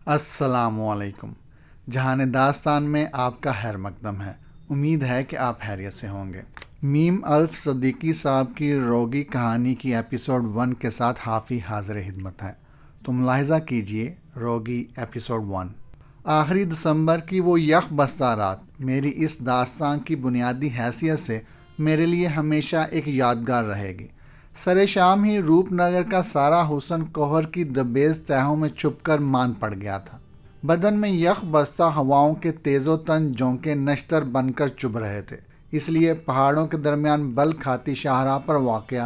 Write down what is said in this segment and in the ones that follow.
السلام علیکم۔ جہان داستان میں آپ کا خیر مقدم ہے۔ امید ہے کہ آپ خیریت سے ہوں گے۔ میم الف صدیقی صاحب کی روگی کہانی کی ایپیسوڈ 1 کے ساتھ حافی حاضر خدمت ہے، تو ملاحظہ کیجئے روگی ایپیسوڈ 1۔ آخری دسمبر کی وہ یک بستہ رات میری اس داستان کی بنیادی حیثیت سے میرے لیے ہمیشہ ایک یادگار رہے گی۔ سر شام ہی روپ نگر کا سارا حسن کوہر کی دبیز تہوں میں چھپ کر مان پڑ گیا تھا۔ بدن میں یک بستہ ہواؤں کے تیز و تن جھونکے نشتر بن کر چبھ رہے تھے، اس لیے پہاڑوں کے درمیان بل کھاتی شاہراہ پر واقع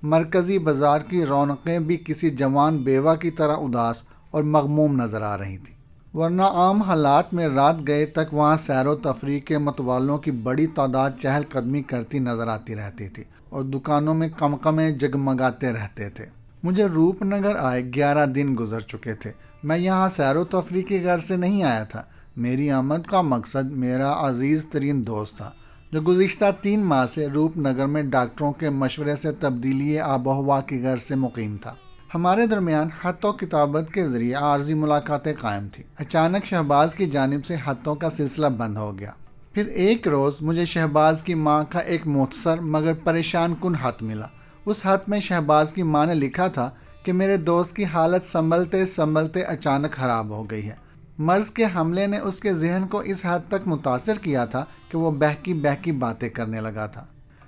مرکزی بازار کی رونقیں بھی کسی جوان بیوہ کی طرح اداس اور مغموم نظر آ رہی تھیں، ورنہ عام حالات میں رات گئے تک وہاں سیر و تفریح کے متوالوں کی بڑی تعداد چہل قدمی کرتی نظر آتی رہتی تھی اور دکانوں میں قمقمے جگمگاتے رہتے تھے۔ مجھے روپ نگر آئے 11 دن گزر چکے تھے۔ میں یہاں سیر و تفریح کے غرض سے نہیں آیا تھا۔ میری آمد کا مقصد میرا عزیز ترین دوست تھا، جو گزشتہ 3 ماہ سے روپ نگر میں ڈاکٹروں کے مشورے سے تبدیلی آب و ہوا کی غرض سے مقیم تھا۔ ہمارے درمیان خط و کتابت کے ذریعے عارضی ملاقاتیں قائم تھیں۔ اچانک شہباز کی جانب سے خطوں کا سلسلہ بند ہو گیا۔ پھر ایک روز مجھے شہباز کی ماں کا ایک مختصر مگر پریشان کن خط ملا۔ اس خط میں شہباز کی ماں نے لکھا تھا کہ میرے دوست کی حالت سنبھلتے سنبھلتے اچانک خراب ہو گئی ہے۔ مرض کے حملے نے اس کے ذہن کو اس حد تک متاثر کیا تھا کہ وہ بہکی بہکی باتیں کرنے لگا تھا۔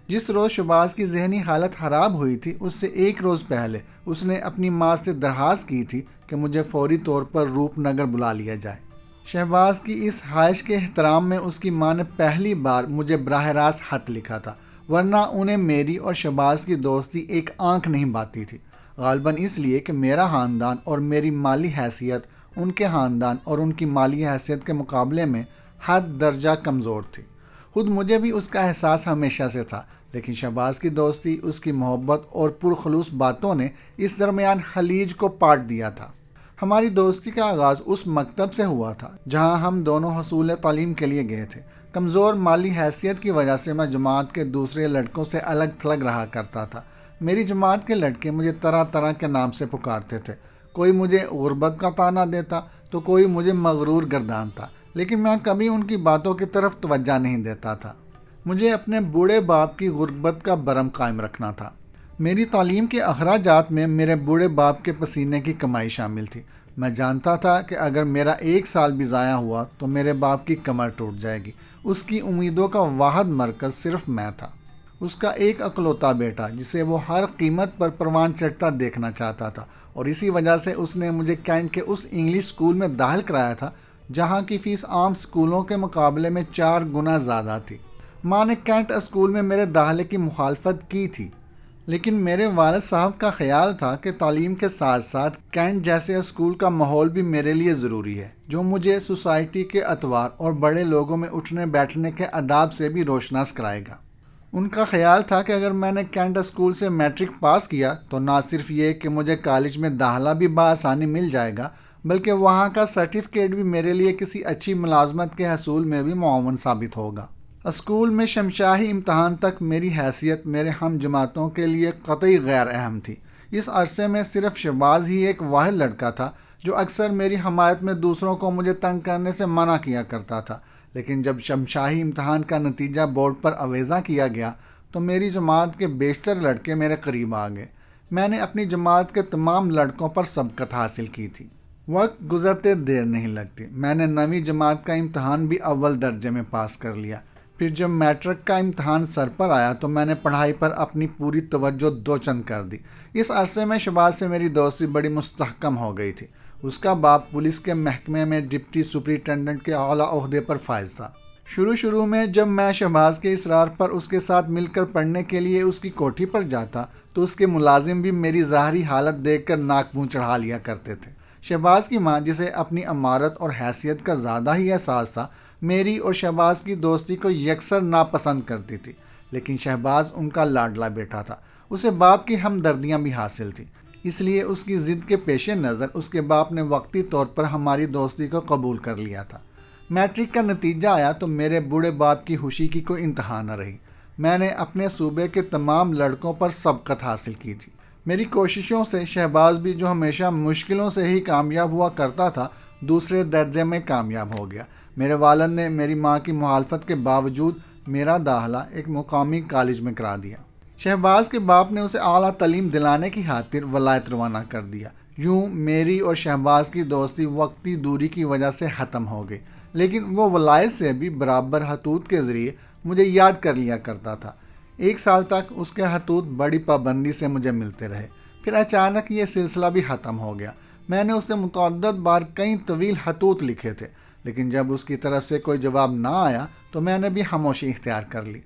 جس روز شہباز کی ذہنی حالت خراب ہوئی تھی، اس سے ایک روز پہلے اس نے اپنی ماں سے درخواست کی تھی کہ مجھے فوری طور پر روپ نگر بلا لیا جائے۔ شہباز کی اس خواہش کے احترام میں اس کی ماں نے پہلی بار مجھے براہ راست خط لکھا تھا، ورنہ انہیں میری اور شہباز کی دوستی ایک آنکھ نہیں بھاتی تھی، غالباً اس لیے کہ میرا خاندان اور میری مالی حیثیت ان کے خاندان اور ان کی مالی حیثیت کے مقابلے میں حد درجہ کمزور تھی۔ خود مجھے بھی اس کا احساس ہمیشہ سے تھا، لیکن شہباز کی دوستی، اس کی محبت اور پرخلوص باتوں نے اس درمیان خلیج کو پاٹ دیا تھا۔ ہماری دوستی کا آغاز اس مکتب سے ہوا تھا جہاں ہم دونوں حصول تعلیم کے لیے گئے تھے۔ کمزور مالی حیثیت کی وجہ سے میں جماعت کے دوسرے لڑکوں سے الگ تھلگ رہا کرتا تھا۔ میری جماعت کے لڑکے مجھے طرح طرح کے نام سے پکارتے تھے۔ کوئی مجھے غربت کا طعنہ دیتا تو کوئی مجھے مغرور گردانتا، لیکن میں کبھی ان کی باتوں کی طرف توجہ نہیں دیتا تھا۔ مجھے اپنے بوڑھے باپ کی غربت کا برم قائم رکھنا تھا۔ میری تعلیم کے اخراجات میں میرے بوڑھے باپ کے پسینے کی کمائی شامل تھی۔ میں جانتا تھا کہ اگر میرا 1 سال بھی ضائع ہوا تو میرے باپ کی کمر ٹوٹ جائے گی۔ اس کی امیدوں کا واحد مرکز صرف میں تھا، اس کا ایک اکلوتا بیٹا جسے وہ ہر قیمت پر پروان چڑھتا دیکھنا چاہتا تھا، اور اسی وجہ سے اس نے مجھے کینٹ کے اس انگلش اسکول میں داخل کرایا تھا جہاں کی فیس عام اسکولوں کے مقابلے میں 4 گنا زیادہ تھی۔ ماں نے کینٹ اسکول میں میرے داخلے کی مخالفت کی تھی، لیکن میرے والد صاحب کا خیال تھا کہ تعلیم کے ساتھ ساتھ کینٹ جیسے اسکول کا ماحول بھی میرے لیے ضروری ہے، جو مجھے سوسائٹی کے اطوار اور بڑے لوگوں میں اٹھنے بیٹھنے کے آداب سے بھی روشناس کرائے گا۔ ان کا خیال تھا کہ اگر میں نے کینٹ اسکول سے میٹرک پاس کیا تو نہ صرف یہ کہ مجھے کالج میں داخلہ بھی بآسانی مل جائے گا، بلکہ وہاں کا سرٹیفکیٹ بھی میرے لیے کسی اچھی ملازمت کے حصول میں بھی معاون ثابت ہوگا۔ اسکول میں شمشاہی امتحان تک میری حیثیت میرے ہم جماعتوں کے لیے قطعی غیر اہم تھی۔ اس عرصے میں صرف شہباز ہی ایک واحد لڑکا تھا جو اکثر میری حمایت میں دوسروں کو مجھے تنگ کرنے سے منع کیا کرتا تھا، لیکن جب شمشاہی امتحان کا نتیجہ بورڈ پر اویزاں کیا گیا تو میری جماعت کے بیشتر لڑکے میرے قریب آ گئے۔ میں نے اپنی جماعت کے تمام لڑکوں پر سبقت حاصل کی تھی۔ وقت گزرتے دیر نہیں لگتی، میں نے 9ویں جماعت کا امتحان بھی اول درجے میں پاس کر لیا۔ پھر جب میٹرک کا امتحان سر پر آیا تو میں نے پڑھائی پر اپنی پوری توجہ دوچند کر دی۔ اس عرصے میں شہباز سے میری دوستی بڑی مستحکم ہو گئی تھی۔ اس کا باپ پولیس کے محکمے میں ڈپٹی سپرنٹینڈنٹ کے اعلیٰ عہدے پر فائز تھا۔ شروع میں جب میں شہباز کے اصرار پر اس کے ساتھ مل کر پڑھنے کے لیے اس کی کوٹھی پر جاتا تو اس کے ملازم بھی میری ظاہری حالت دیکھ کر ناک منہ چڑھا لیا کرتے تھے۔ شہباز کی ماں، جسے اپنی امارت اور حیثیت کا زیادہ ہی احساس تھا، میری اور شہباز کی دوستی کو یکسر ناپسند کرتی تھی، لیکن شہباز ان کا لاڈلا بیٹا تھا، اسے باپ کی ہمدردیاں بھی حاصل تھیں، اس لیے اس کی ضد کے پیش نظر اس کے باپ نے وقتی طور پر ہماری دوستی کو قبول کر لیا تھا۔ میٹرک کا نتیجہ آیا تو میرے بوڑھے باپ کی خوشی کی کوئی انتہا نہ رہی۔ میں نے اپنے صوبے کے تمام لڑکوں پر سبقت حاصل کی تھی۔ میری کوششوں سے شہباز بھی، جو ہمیشہ مشکلوں سے ہی کامیاب ہوا کرتا تھا، دوسرے درجے میں کامیاب ہو گیا۔ میرے والد نے میری ماں کی مخالفت کے باوجود میرا داخلہ ایک مقامی کالج میں کرا دیا۔ شہباز کے باپ نے اسے اعلیٰ تعلیم دلانے کی خاطر ولایت روانہ کر دیا۔ یوں میری اور شہباز کی دوستی وقتی دوری کی وجہ سے ختم ہو گئی، لیکن وہ ولایت سے بھی برابر خطوط کے ذریعے مجھے یاد کر لیا کرتا تھا۔ 1 سال تک اس کے خطوط بڑی پابندی سے مجھے ملتے رہے، پھر اچانک یہ سلسلہ بھی ختم ہو گیا۔ میں نے اسے متعدد بار کئی طویل خطوط لکھے تھے، لیکن جب اس کی طرف سے کوئی جواب نہ آیا تو میں نے بھی خاموشی اختیار کر لی۔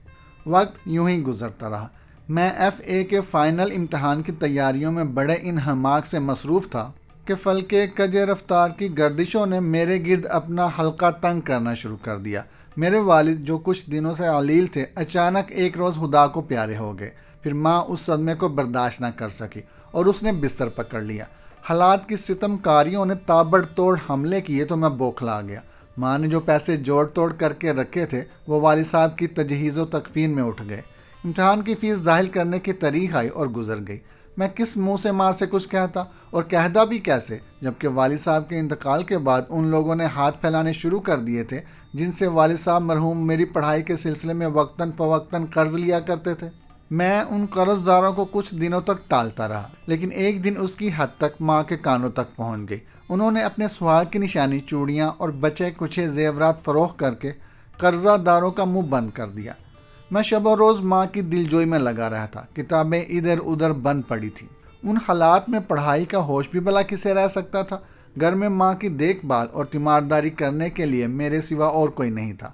وقت یوں ہی گزرتا رہا۔ میں FA کے فائنل امتحان کی تیاریوں میں بڑے انہماک سے مصروف تھا کہ فلکِ کج رفتار کی گردشوں نے میرے گرد اپنا حلقہ تنگ کرنا شروع کر دیا۔ میرے والد جو کچھ دنوں سے علیل تھے، اچانک ایک روز خدا کو پیارے ہو گئے۔ پھر ماں اس صدمے کو برداشت نہ کر سکی اور اس نے بستر پکڑ لیا۔ حالات کی ستم کاریوں نے تابڑ توڑ حملے کیے تو میں بوکھلا گیا۔ ماں نے جو پیسے جوڑ توڑ کر کے رکھے تھے وہ والد صاحب کی تجہیز و تکفین میں اٹھ گئے۔ امتحان کی فیس داخل کرنے کی تاریخ آئی اور گزر گئی۔ میں کس منہ سے ماں سے کچھ کہتا، اور کہتا بھی کیسے، جبکہ والد صاحب کے انتقال کے بعد ان لوگوں نے ہاتھ پھیلانے شروع کر دیے تھے جن سے والد صاحب مرحوم میری پڑھائی کے سلسلے میں وقتاً فوقتاً قرض لیا کرتے تھے۔ میں ان قرض داروں کو کچھ دنوں تک ٹالتا رہا، لیکن ایک دن اس کی حد تک ماں کے کانوں تک پہنچ گئی۔ انہوں نے اپنے سہاگ کی نشانی چوڑیاں اور بچے کچھے زیورات فروخت کر کے قرضہ داروں کا منہ بند کر دیا۔ میں شب و روز ماں کی دلجوئی میں لگا رہا تھا۔ کتابیں ادھر ادھر بند پڑی تھیں۔ ان حالات میں پڑھائی کا ہوش بھی بھلا کسے رہ سکتا تھا؟ گھر میں ماں کی دیکھ بھال اور تیمارداری کرنے کے لیے میرے سوا اور کوئی نہیں تھا۔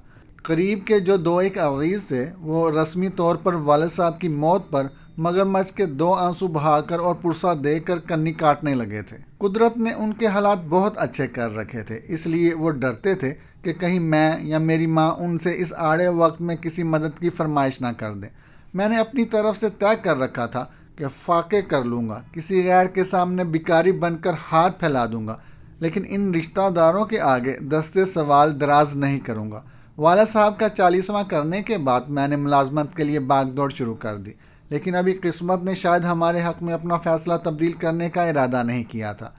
قریب کے جو 2 عزیز تھے وہ رسمی طور پر والد صاحب کی موت پر مگرمچھ کے 2 آنسو بہا کر اور پرسہ دے کر کنی کاٹنے لگے تھے۔ قدرت نے ان کے حالات بہت اچھے کر رکھے تھے، اس لیے وہ ڈرتے تھے کہ کہیں میں یا میری ماں ان سے اس آڑے وقت میں کسی مدد کی فرمائش نہ کر دیں۔ میں نے اپنی طرف سے طے کر رکھا تھا کہ فاقے کر لوں گا، کسی غیر کے سامنے بیکاری بن کر ہاتھ پھیلا دوں گا، لیکن ان رشتہ داروں کے آگے دستے سوال دراز نہیں کروں گا۔ والد صاحب کا 40واں کرنے کے بعد میں نے ملازمت کے لیے باغ دوڑ شروع کر دی، لیکن ابھی قسمت نے شاید ہمارے حق میں اپنا فیصلہ تبدیل کرنے کا ارادہ نہیں کیا تھا۔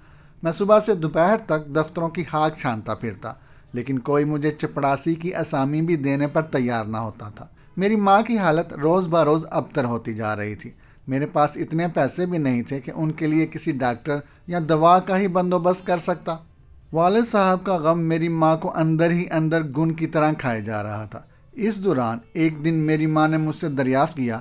میں صبح سے دوپہر تک دفتروں کی خاک چھانتا پھرتا، لیکن کوئی مجھے چپڑاسی کی اسامی بھی دینے پر تیار نہ ہوتا تھا۔ میری ماں کی حالت روز بروز ابتر ہوتی جا رہی تھی۔ میرے پاس اتنے پیسے بھی نہیں تھے کہ ان کے لیے کسی ڈاکٹر یا دوا کا ہی بندوبست کر سکتا۔ والد صاحب کا غم میری ماں کو اندر ہی اندر گن کی طرح کھائے جا رہا تھا۔ اس دوران ایک دن میری ماں نے مجھ سے دریافت کیا،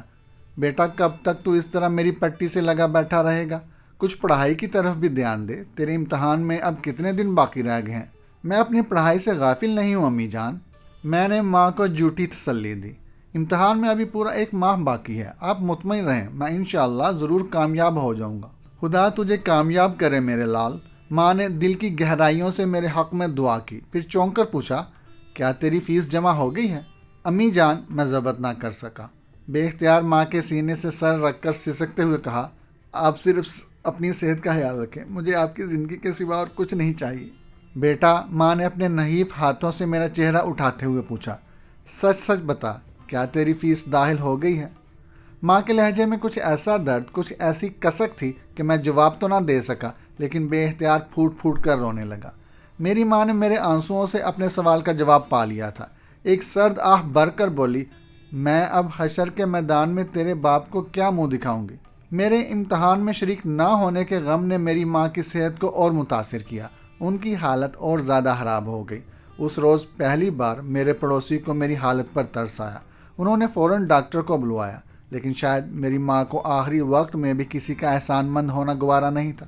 بیٹا کب تک تو اس طرح میری پٹی سے لگا بیٹھا رہے گا؟ کچھ پڑھائی کی طرف بھی دھیان دے، تیرے امتحان میں اب کتنے دن باقی رہ گئے ہیں؟ میں اپنی پڑھائی سے غافل نہیں ہوں امی جان، میں نے ماں کو جھوٹی تسلی دی۔ امتحان میں ابھی پورا 1 ماہ باقی ہے، آپ مطمئن رہیں، میں انشاءاللہ ضرور کامیاب ہو جاؤں گا۔ خدا تجھے کامیاب کرے میرے لال۔ ماں نے دل کی گہرائیوں سے میرے حق میں دعا کی، پھر چونک کر پوچھا، کیا تیری فیس جمع ہو گئی ہے؟ امی جان، میں ضبط نہ کر سکا۔ بے اختیار ماں کے سینے سے سر رکھ کر سسکتے ہوئے کہا، آپ صرف اپنی صحت کا خیال رکھیں، مجھے آپ کی زندگی کے سوا اور کچھ نہیں چاہیے۔ بیٹا، ماں نے اپنے نحیف ہاتھوں سے میرا چہرہ اٹھاتے ہوئے پوچھا، سچ سچ بتا، کیا تیری فیس داخل ہو گئی ہے؟ ماں کے لہجے میں کچھ ایسا درد، کچھ ایسی کسک تھی کہ میں جواب تو نہ دے سکا، لیکن بے اختیار پھوٹ پھوٹ کر رونے لگا۔ میری ماں نے میرے آنسوؤں سے اپنے سوال کا جواب پا لیا تھا۔ ایک سرد آہ بھر کر بولی، میں اب حشر کے میدان میں تیرے باپ کو کیا منہ دکھاؤں گی؟ میرے امتحان میں شریک نہ ہونے کے غم نے میری ماں کی صحت کو اور متاثر کیا۔ ان کی حالت اور زیادہ خراب ہو گئی۔ اس روز پہلی بار میرے پڑوسی کو میری حالت پر ترس آیا۔ انہوں نے فوراً ڈاکٹر کو بلوایا، لیکن شاید میری ماں کو آخری وقت میں بھی کسی کا احسان مند ہونا گوارا نہیں تھا۔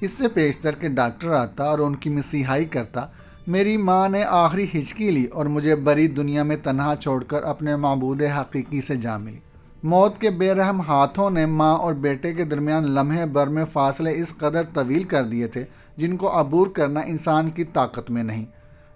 اس سے پیشتر کہ ڈاکٹر آتا اور ان کی مسیحائی کرتا، میری ماں نے آخری ہچکی لی اور مجھے بری دنیا میں تنہا چھوڑ کر اپنے معبود حقیقی سے جا ملی۔ موت کے بے رحم ہاتھوں نے ماں اور بیٹے کے درمیان لمحے بھر میں فاصلے اس قدر طویل کر دیے تھے جن کو عبور کرنا انسان کی طاقت میں نہیں۔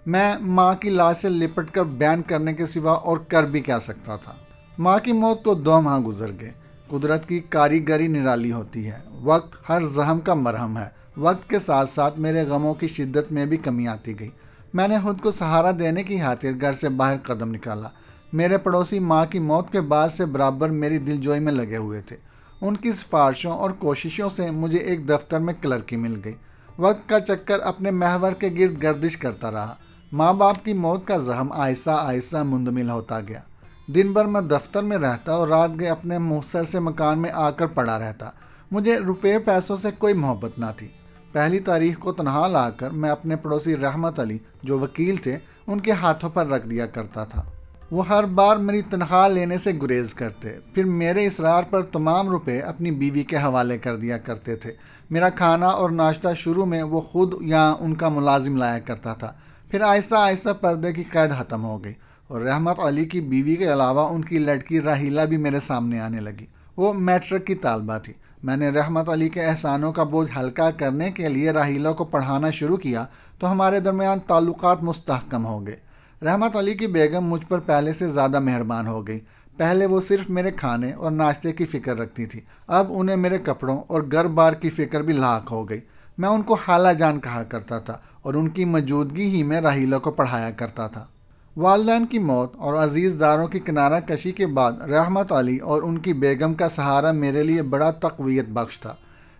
میں ماں کی لاش سے لپٹ کر بیان کرنے کے سوا اور کر بھی کیا سکتا تھا۔ ماں کی موت کو 2 ماہ گزر گئے۔ قدرت کی کاریگری نرالی ہوتی ہے۔ وقت ہر زخم کا مرہم ہے۔ وقت کے ساتھ ساتھ میرے غموں کی شدت میں بھی کمی آتی گئی۔ میں نے خود کو سہارا دینے کی خاطر گھر سے باہر قدم نکالا۔ میرے پڑوسی ماں کی موت کے بعد سے برابر میری دل جوئی میں لگے ہوئے تھے۔ ان کی سفارشوں اور کوششوں سے مجھے ایک دفتر میں کلرکی مل گئی۔ وقت کا چکر اپنے محور کے گرد گردش کرتا رہا۔ ماں باپ کی موت کا زخم آہستہ آہستہ مندمل ہوتا گیا۔ دن بھر میں دفتر میں رہتا اور رات گئے اپنے مختصر سے مکان میں آ کر پڑا رہتا۔ مجھے روپے پیسوں سے کوئی محبت نہ تھی۔ پہلی تاریخ کو تنہا لا کر میں اپنے پڑوسی رحمت علی جو وکیل تھے ان کے ہاتھوں پر رکھ دیا کرتا تھا۔ وہ ہر بار میری تنخواہ لینے سے گریز کرتے، پھر میرے اصرار پر تمام روپے اپنی بیوی کے حوالے کر دیا کرتے تھے۔ میرا کھانا اور ناشتہ شروع میں وہ خود یا ان کا ملازم لایا کرتا تھا، پھر آہستہ آہستہ پردے کی قید ختم ہو گئی اور رحمت علی کی بیوی کے علاوہ ان کی لڑکی راحیلہ بھی میرے سامنے آنے لگی۔ وہ میٹرک کی طالبہ تھی۔ میں نے رحمت علی کے احسانوں کا بوجھ ہلکا کرنے کے لیے راحیلہ کو پڑھانا شروع کیا تو ہمارے درمیان تعلقات مستحکم ہو گئے۔ رحمت علی کی بیگم مجھ پر پہلے سے زیادہ مہربان ہو گئی۔ پہلے وہ صرف میرے کھانے اور ناشتے کی فکر رکھتی تھی، اب انہیں میرے کپڑوں اور گھر بار کی فکر بھی لاحق ہو گئی۔ میں ان کو خالہ جان کہا کرتا تھا اور ان کی موجودگی ہی میں راحیلہ کو پڑھایا کرتا تھا۔ والدین کی موت اور عزیز داروں کی کنارہ کشی کے بعد رحمت علی اور ان کی بیگم کا سہارا میرے لیے بڑا تقویت بخش تھا۔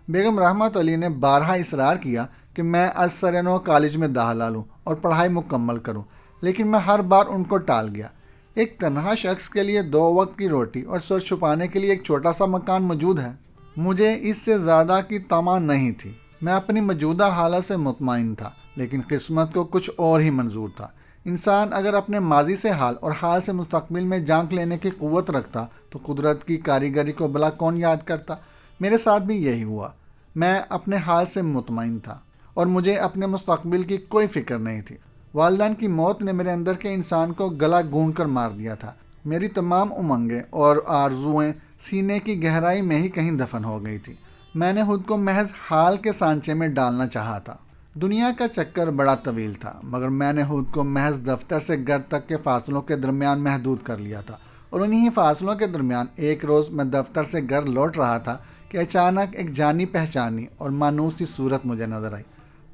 بیگم رحمت علی نے بارہا اصرار کیا کہ میں از سر نو کالج میں داخلہ لوں اور پڑھائی مکمل کروں، لیکن میں ہر بار ان کو ٹال گیا۔ ایک تنہا شخص کے لیے 2 وقت کی روٹی اور سر چھپانے کے لیے ایک چھوٹا سا مکان موجود ہے۔ مجھے اس سے زیادہ کی طمع نہیں تھی۔ میں اپنی موجودہ حالت سے مطمئن تھا، لیکن قسمت کو کچھ اور ہی منظور تھا۔ انسان اگر اپنے ماضی سے حال اور حال سے مستقبل میں جھانک لینے کی قوت رکھتا تو قدرت کی کاریگری کو بھلا کون یاد کرتا۔ میرے ساتھ بھی یہی ہوا۔ میں اپنے حال سے مطمئن تھا اور مجھے اپنے مستقبل کی کوئی فکر نہیں تھی۔ والدین کی موت نے میرے اندر کے انسان کو گلا گونگ کر مار دیا تھا۔ میری تمام امنگیں اور آرزوئیں سینے کی گہرائی میں ہی کہیں دفن ہو گئی تھی۔ میں نے خود کو محض حال کے سانچے میں ڈالنا چاہا تھا۔ دنیا کا چکر بڑا طویل تھا، مگر میں نے خود کو محض دفتر سے گھر تک کے فاصلوں کے درمیان محدود کر لیا تھا، اور انہی فاصلوں کے درمیان ایک روز میں دفتر سے گھر لوٹ رہا تھا کہ اچانک ایک جانی پہچانی اور مانوس سی صورت مجھے نظر آئی۔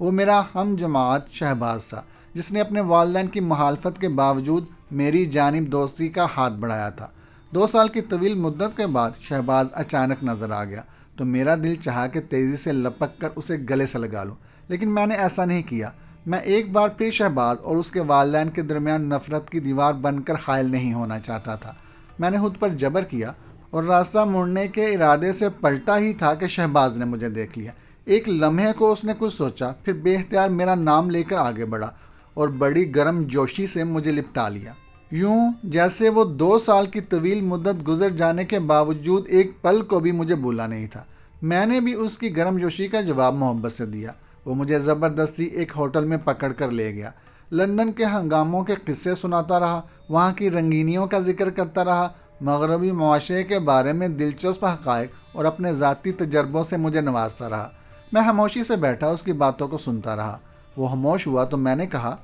وہ میرا ہم جماعت شہباز تھا، جس نے اپنے والدین کی مخالفت کے باوجود میری جانب دوستی کا ہاتھ بڑھایا تھا۔ 2 سال کی طویل مدت کے بعد شہباز اچانک نظر آ گیا تو میرا دل چاہا کہ تیزی سے لپک کر اسے گلے سے لگا لوں، لیکن میں نے ایسا نہیں کیا۔ میں ایک بار پھر شہباز اور اس کے والدین کے درمیان نفرت کی دیوار بن کر حائل نہیں ہونا چاہتا تھا۔ میں نے خود پر جبر کیا اور راستہ مڑنے کے ارادے سے پلٹا ہی تھا کہ شہباز نے مجھے دیکھ لیا۔ ایک لمحے کو اس نے کچھ سوچا، پھر بے اختیار میرا نام لے کر آگے بڑھا اور بڑی گرم جوشی سے مجھے لپٹا لیا، یوں جیسے وہ 2 سال کی طویل مدت گزر جانے کے باوجود ایک پل کو بھی مجھے بھولا نہیں تھا۔ میں نے بھی اس کی گرم جوشی کا جواب محبت سے دیا۔ وہ مجھے زبردستی ایک ہوٹل میں پکڑ کر لے گیا۔ لندن کے ہنگاموں کے قصے سناتا رہا، وہاں کی رنگینیوں کا ذکر کرتا رہا، مغربی معاشرے کے بارے میں دلچسپ حقائق اور اپنے ذاتی تجربوں سے مجھے نوازتا رہا۔ میں خاموشی سے بیٹھا اس کی باتوں کو سنتا رہا۔ وہ خاموش ہوا تو میں نے کہا،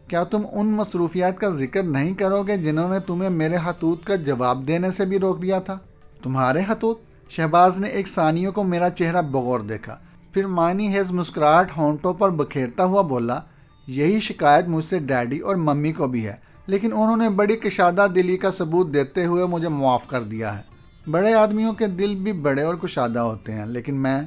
کیا تم ان مصروفیات کا ذکر نہیں کرو گے جنہوں نے تمہیں میرے خطوط کا جواب دینے سے بھی روک دیا تھا؟ تمہارے خطوط؟ شہباز نے ایک ثانیہ کو میرا چہرہ بغور دیکھا، پھر معنی خیز مسکراہٹ ہونٹوں پر بکھیرتا ہوا بولا، یہی شکایت مجھ سے ڈیڈی اور ممی کو بھی ہے، لیکن انہوں نے بڑی کشادہ دلی کا ثبوت دیتے ہوئے مجھے معاف کر دیا ہے۔ بڑے آدمیوں کے دل بھی بڑے اور کشادہ ہوتے ہیں، لیکن میں…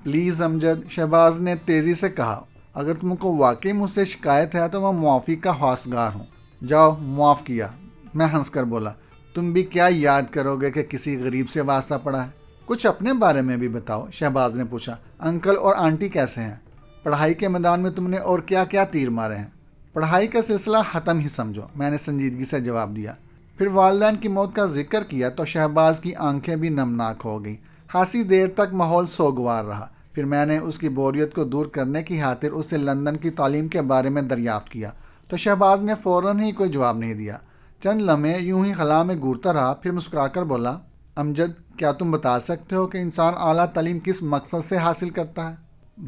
پلیز امجد، شہباز نے تیزی سے کہا، اگر تم کو واقعی مجھ سے شکایت ہے تو میں معافی کا خواستگار ہوں۔ جاؤ، معاف کیا۔ میں ہنس کر بولا، تم بھی کیا یاد کرو گے کہ کسی غریب سے واسطہ پڑا ہے؟ کچھ اپنے بارے میں بھی بتاؤ، شہباز نے پوچھا۔ انکل اور آنٹی کیسے ہیں؟ پڑھائی کے میدان میں تم نے اور کیا کیا تیر مارے ہیں؟ پڑھائی کا سلسلہ ختم ہی سمجھو، میں نے سنجیدگی سے جواب دیا۔ پھر والدین کی موت کا ذکر کیا تو شہباز کی آنکھیں بھی نمناک ہو گئیں۔ خاصی دیر تک ماحول سوگوار رہا، پھر میں نے اس کی بوریت کو دور کرنے کی خاطر اس سے لندن کی تعلیم کے بارے میں دریافت کیا تو شہباز نے فوراً ہی کوئی جواب نہیں دیا۔ چند لمحے یوں ہی خلا میں گھورتا رہا، پھر مسکرا کر بولا، امجد، کیا تم بتا سکتے ہو کہ انسان اعلیٰ تعلیم کس مقصد سے حاصل کرتا ہے؟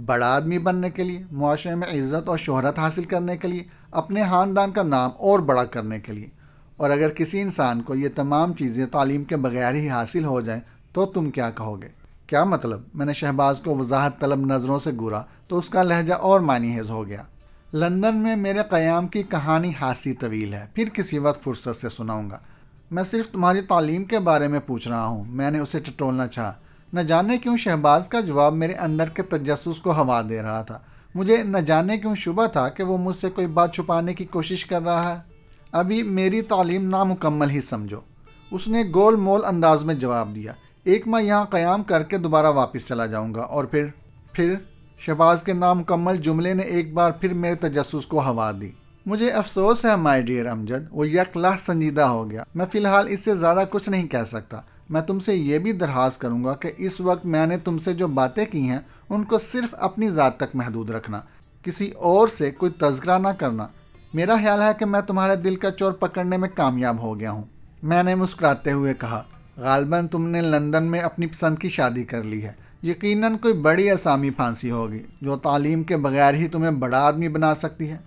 بڑا آدمی بننے کے لیے، معاشرے میں عزت اور شہرت حاصل کرنے کے لیے، اپنے خاندان کا نام اور بڑا کرنے کے لیے۔ اور اگر کسی انسان کو یہ تمام چیزیں تعلیم کے بغیر ہی حاصل ہو جائیں تو تم کیا کہو گے؟ کیا مطلب؟ میں نے شہباز کو وضاحت طلب نظروں سے گھورا تو اس کا لہجہ اور معنی خیز ہو گیا۔ لندن میں میرے قیام کی کہانی خاصی طویل ہے، پھر کسی وقت فرصت سے سناؤں گا۔ میں صرف تمہاری تعلیم کے بارے میں پوچھ رہا ہوں، میں نے اسے ٹٹولنا چاہا۔ نہ جانے کیوں شہباز کا جواب میرے اندر کے تجسس کو ہوا دے رہا تھا۔ مجھے نہ جانے کیوں شبہ تھا کہ وہ مجھ سے کوئی بات چھپانے کی کوشش کر رہا ہے۔ ابھی میری تعلیم نامکمل ہی سمجھو، اس نے گول مول انداز میں جواب دیا۔ 1 ماہ یہاں قیام کر کے دوبارہ واپس چلا جاؤں گا، اور پھر شہباز کے نامکمل جملے نے ایک بار پھر میرے تجسس کو ہوا دی۔ مجھے افسوس ہے مائی ڈیئر امجد، وہ یک لحظ سنجیدہ ہو گیا۔ میں فی الحال اس سے زیادہ کچھ نہیں کہہ سکتا۔ میں تم سے یہ بھی درخواست کروں گا کہ اس وقت میں نے تم سے جو باتیں کی ہیں ان کو صرف اپنی ذات تک محدود رکھنا، کسی اور سے کوئی تذکرہ نہ کرنا۔ میرا خیال ہے کہ میں تمہارے دل کا چور پکڑنے میں کامیاب ہو گیا ہوں۔ میں نے مسکراتے ہوئے کہا، غالباً تم نے لندن میں اپنی پسند کی شادی کر لی ہے۔ یقیناً کوئی بڑی اسامی پھانسی ہوگی جو تعلیم کے بغیر ہی تمہیں بڑا آدمی بنا سکتی ہے۔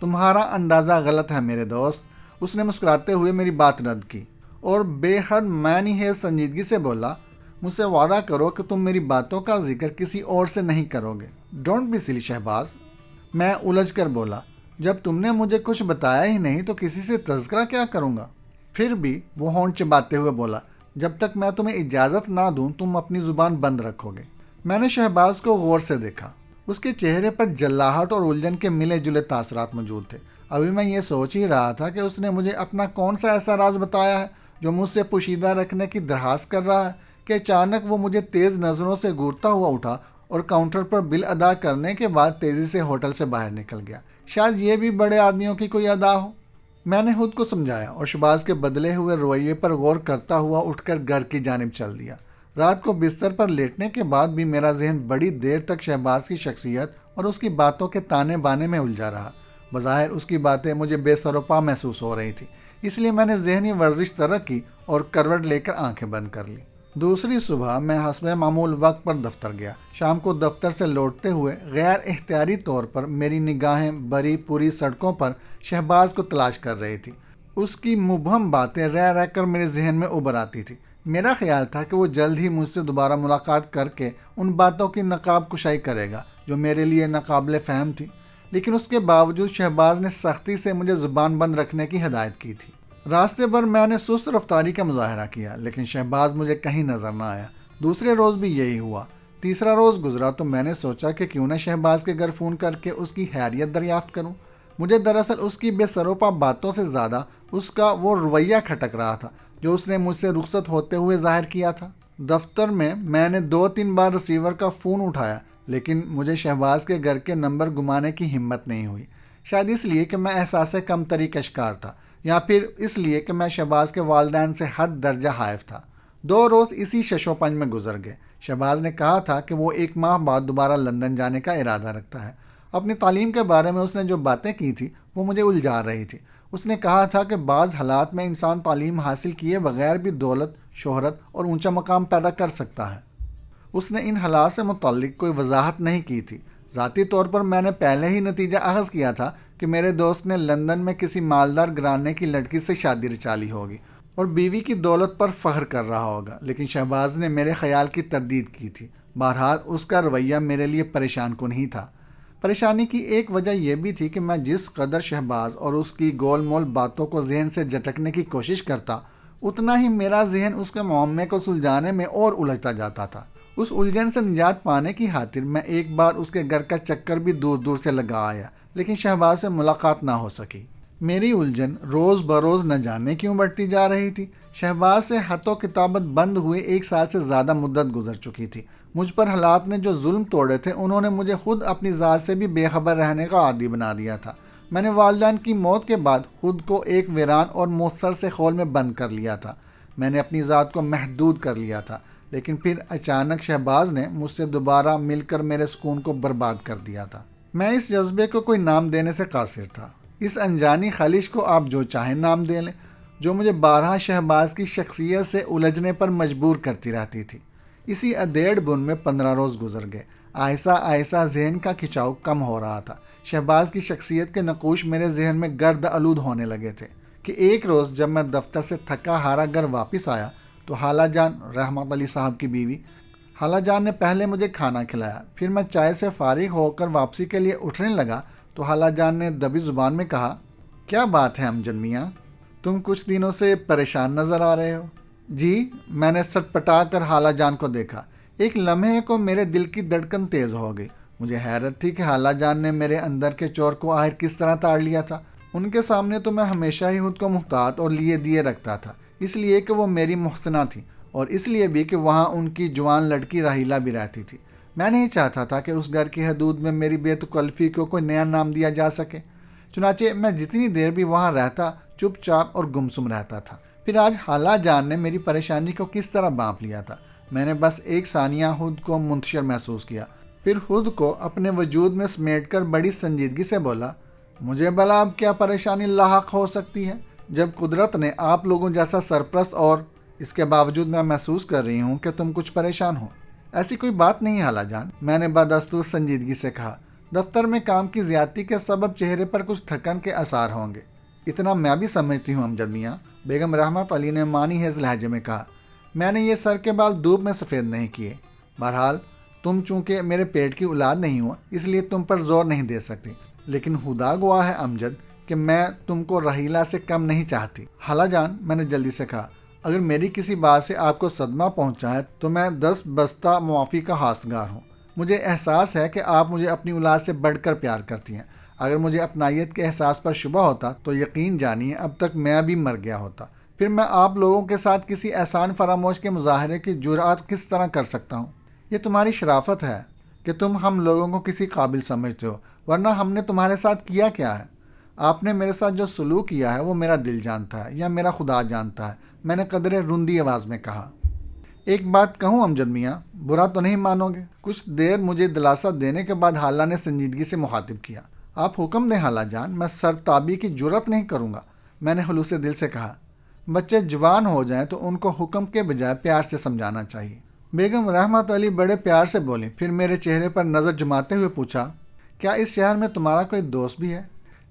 تمہارا اندازہ غلط ہے میرے دوست، اس نے مسکراتے ہوئے میری بات رد کی اور بے حد معنی خیز سنجیدگی سے بولا، مجھ سے وعدہ کرو کہ تم میری باتوں کا ذکر کسی اور سے نہیں کرو گے۔ ڈونٹ بی سلی شہباز، میں الجھ کر بولا، جب تم نے مجھے کچھ بتایا ہی نہیں تو کسی سے تذکرہ کیا کروں گا؟ پھر بھی وہ ہونٹ چباتے ہوئے بولا، جب تک میں تمہیں اجازت نہ دوں تم اپنی زبان بند رکھو گے۔ میں نے شہباز کو غور سے دیکھا، اس کے چہرے پر جلاہٹ اور الجھن کے ملے جلے تاثرات موجود تھے۔ ابھی میں یہ سوچ ہی رہا تھا کہ اس نے مجھے اپنا کون سا ایسا راز بتایا ہے جو مجھ سے پوشیدہ رکھنے کی درخواست کر رہا ہے، کہ اچانک وہ مجھے تیز نظروں سے گھورتا ہوا اٹھا اور کاؤنٹر پر بل ادا کرنے کے بعد تیزی سے ہوٹل سے باہر نکل گیا۔ شاید یہ بھی بڑے آدمیوں کی کوئی ادا ہو۔ میں نے خود کو سمجھایا اور شہباز کے بدلے ہوئے رویے پر غور کرتا ہوا اٹھ کر گھر کی جانب چل دیا۔ رات کو بستر پر لیٹنے کے بعد بھی میرا ذہن بڑی دیر تک شہباز کی شخصیت اور اس کی باتوں کے تانے بانے میں الجھا رہا۔ بظاہر اس کی باتیں مجھے بے سر و پا محسوس ہو رہی تھی، اس لیے میں نے ذہنی ورزش ترک کی اور کروٹ لے کر آنکھیں بند کر لی۔ دوسری صبح میں حسب معمول وقت پر دفتر گیا۔ شام کو دفتر سے لوٹتے ہوئے غیر اختیاری طور پر میری نگاہیں بری پوری سڑکوں پر شہباز کو تلاش کر رہی تھی۔ اس کی مبہم باتیں رہ رہ کر میرے ذہن میں ابھر آتی تھی۔ میرا خیال تھا کہ وہ جلد ہی مجھ سے دوبارہ ملاقات کر کے ان باتوں کی نقاب کشائی کرے گا جو میرے لیے ناقابل فہم تھی، لیکن اس کے باوجود شہباز نے سختی سے مجھے زبان بند رکھنے کی ہدایت کی تھی۔ راستے پر میں نے سست رفتاری کا مظاہرہ کیا، لیکن شہباز مجھے کہیں نظر نہ آیا۔ دوسرے روز بھی یہی ہوا۔ تیسرا روز گزرا تو میں نے سوچا کہ کیوں نہ شہباز کے گھر فون کر کے اس کی خیریت دریافت کروں۔ مجھے دراصل اس کی بے سروپا باتوں سے زیادہ اس کا وہ رویہ کھٹک رہا تھا جو اس نے مجھ سے رخصت ہوتے ہوئے ظاہر کیا تھا۔ دفتر میں نے 2-3 بار ریسیور کا فون اٹھایا، لیکن مجھے شہباز کے گھر کے نمبر گمانے کی ہمت نہیں ہوئی۔ شاید اس لیے کہ میں احساس کمتری کا شکار تھا، یا پھر اس لیے کہ میں شہباز کے والدین سے حد درجہ خائف تھا۔ 2 روز اسی شش و پنج میں گزر گئے۔ شہباز نے کہا تھا کہ وہ 1 ماہ بعد دوبارہ لندن جانے کا ارادہ رکھتا ہے۔ اپنی تعلیم کے بارے میں اس نے جو باتیں کی تھی وہ مجھے الجھا رہی تھی۔ اس نے کہا تھا کہ بعض حالات میں انسان تعلیم حاصل کیے بغیر بھی دولت، شہرت اور اونچا مقام پیدا کر سکتا ہے۔ اس نے ان حالات سے متعلق کوئی وضاحت نہیں کی تھی۔ ذاتی طور پر میں نے پہلے ہی نتیجہ اخذ کیا تھا کہ میرے دوست نے لندن میں کسی مالدار گھرانے کی لڑکی سے شادی رچالی ہوگی اور بیوی کی دولت پر فخر کر رہا ہوگا، لیکن شہباز نے میرے خیال کی تردید کی تھی۔ بہرحال اس کا رویہ میرے لیے پریشان کن ہی تھا۔ پریشانی کی ایک وجہ یہ بھی تھی کہ میں جس قدر شہباز اور اس کی گول مول باتوں کو ذہن سے جھٹکنے کی کوشش کرتا، اتنا ہی میرا ذہن اس کے معاملے کو سلجھانے میں اور الجھتا جاتا تھا۔ اس الجھن سے نجات پانے کی خاطر میں ایک بار اس کے گھر کا چکر بھی دور دور سے لگا آیا، لیکن شہباز سے ملاقات نہ ہو سکی۔ میری الجھن روز بروز نہ جانے کیوں بڑھتی جا رہی تھی۔ شہباز سے خط و کتابت بند ہوئے 1 سال سے زیادہ مدت گزر چکی تھی۔ مجھ پر حالات نے جو ظلم توڑے تھے انہوں نے مجھے خود اپنی ذات سے بھی بے خبر رہنے کا عادی بنا دیا تھا۔ میں نے والدین کی موت کے بعد خود کو ایک ویران اور مختصر سے خول میں بند کر لیا تھا۔ میں نے اپنی ذات کو محدود کر لیا تھا، لیکن پھر اچانک شہباز نے مجھ سے دوبارہ مل کر میرے سکون کو برباد کر دیا تھا۔ میں اس جذبے کو کوئی نام دینے سے قاصر تھا۔ اس انجانی خلش کو آپ جو چاہیں نام دے لیں، جو مجھے بارہا شہباز کی شخصیت سے الجھنے پر مجبور کرتی رہتی تھی۔ اسی ادھیڑ بن میں 15 روز گزر گئے۔ آہستہ آہستہ ذہن کا کھچاؤ کم ہو رہا تھا۔ شہباز کی شخصیت کے نقوش میرے ذہن میں گرد آلود ہونے لگے تھے کہ ایک روز جب میں دفتر سے تھکا ہارا گھر واپس آیا تو خالہ جان، رحمت علی صاحب کی بیوی، خالہ جان نے پہلے مجھے کھانا کھلایا۔ پھر میں چائے سے فارغ ہو کر واپسی کے لیے اٹھنے لگا تو خالہ جان نے دبی زبان میں کہا، کیا بات ہے امجد میاں، تم کچھ دنوں سے پریشان نظر آ رہے ہو؟ جی، میں نے سٹ پٹا کر خالہ جان کو دیکھا۔ ایک لمحے کو میرے دل کی دھڑکن تیز ہو گئی۔ مجھے حیرت تھی کہ خالہ جان نے میرے اندر کے چور کو آخر کس طرح تاڑ لیا تھا۔ ان کے سامنے تو میں ہمیشہ ہی خود کو محتاط اور لیے دیے رکھتا تھا، اس لیے کہ وہ میری محسنہ تھی، اور اس لیے بھی کہ وہاں ان کی جوان لڑکی راحیلہ بھی رہتی تھی۔ میں نہیں چاہتا تھا کہ اس گھر کی حدود میں میری بے تکلفی کو کوئی نیا نام دیا جا سکے، چنانچہ میں جتنی دیر بھی وہاں رہتا چپ چاپ اور گمسم رہتا تھا۔ پھر آج خالہ جان نے میری پریشانی کو کس طرح بانپ لیا تھا۔ میں نے بس ایک ثانیہ خود کو منتشر محسوس کیا، پھر خود کو اپنے وجود میں سمیٹ کر بڑی سنجیدگی سے بولا، مجھے بھلا اب کیا پریشانی لاحق ہو سکتی ہے جب قدرت نے آپ لوگوں جیسا سرپرست، اور اس کے باوجود میں محسوس کر رہی ہوں کہ تم کچھ پریشان ہو۔ ایسی کوئی بات نہیں خالہ جان، میں نے بدستور سنجیدگی سے کہا۔ دفتر میں کام کی زیادتی کے سبب چہرے پر کچھ تھکن کے آثار ہوں گے، اتنا میں بھی سمجھتی ہوں امجد میاں، بیگم رحمت علی نے معنی خیز لہجے میں کہا۔ میں نے یہ سر کے بال دھوپ میں سفید نہیں کیے۔ بہرحال تم چونکہ میرے پیٹ کی اولاد نہیں ہو، اس لیے تم پر زور نہیں دے سکتی، لیکن خدا گواہ ہے امجد کہ میں تم کو راحیلہ سے کم نہیں چاہتی۔ خالہ جان، میں نے جلدی سے کہا، اگر میری کسی بات سے آپ کو صدمہ پہنچا ہے تو میں 10 بستہ معافی کا خواستگار ہوں۔ مجھے احساس ہے کہ آپ مجھے اپنی اولاد سے بڑھ کر پیار کرتی ہیں۔ اگر مجھے اپنائیت کے احساس پر شبہ ہوتا تو یقین جانیے اب تک میں بھی مر گیا ہوتا۔ پھر میں آپ لوگوں کے ساتھ کسی احسان فراموش کے مظاہرے کی جرأت کس طرح کر سکتا ہوں؟ یہ تمہاری شرافت ہے کہ تم ہم لوگوں کو کسی قابل سمجھتے ہو، ورنہ ہم نے تمہارے ساتھ کیا کیا ہے؟ آپ نے میرے ساتھ جو سلوک کیا ہے وہ میرا دل جانتا ہے یا میرا خدا جانتا ہے، میں نے قدرے رندی آواز میں کہا۔ ایک بات کہوں امجد میاں، برا تو نہیں مانو گے؟ کچھ دیر مجھے دلاسا دینے کے بعد خالہ نے سنجیدگی سے مخاطب کیا۔ آپ حکم دیں خالہ جان، میں سر تابی کی جرأت نہیں کروں گا، میں نے خلوص دل سے کہا۔ بچے جوان ہو جائیں تو ان کو حکم کے بجائے پیار سے سمجھانا چاہیے۔ بیگم رحمت علی بڑے پیار سے بولیں، پھر میرے چہرے پر نظر جماتے ہوئے پوچھا، کیا اس شہر میں تمہارا کوئی دوست بھی ہے؟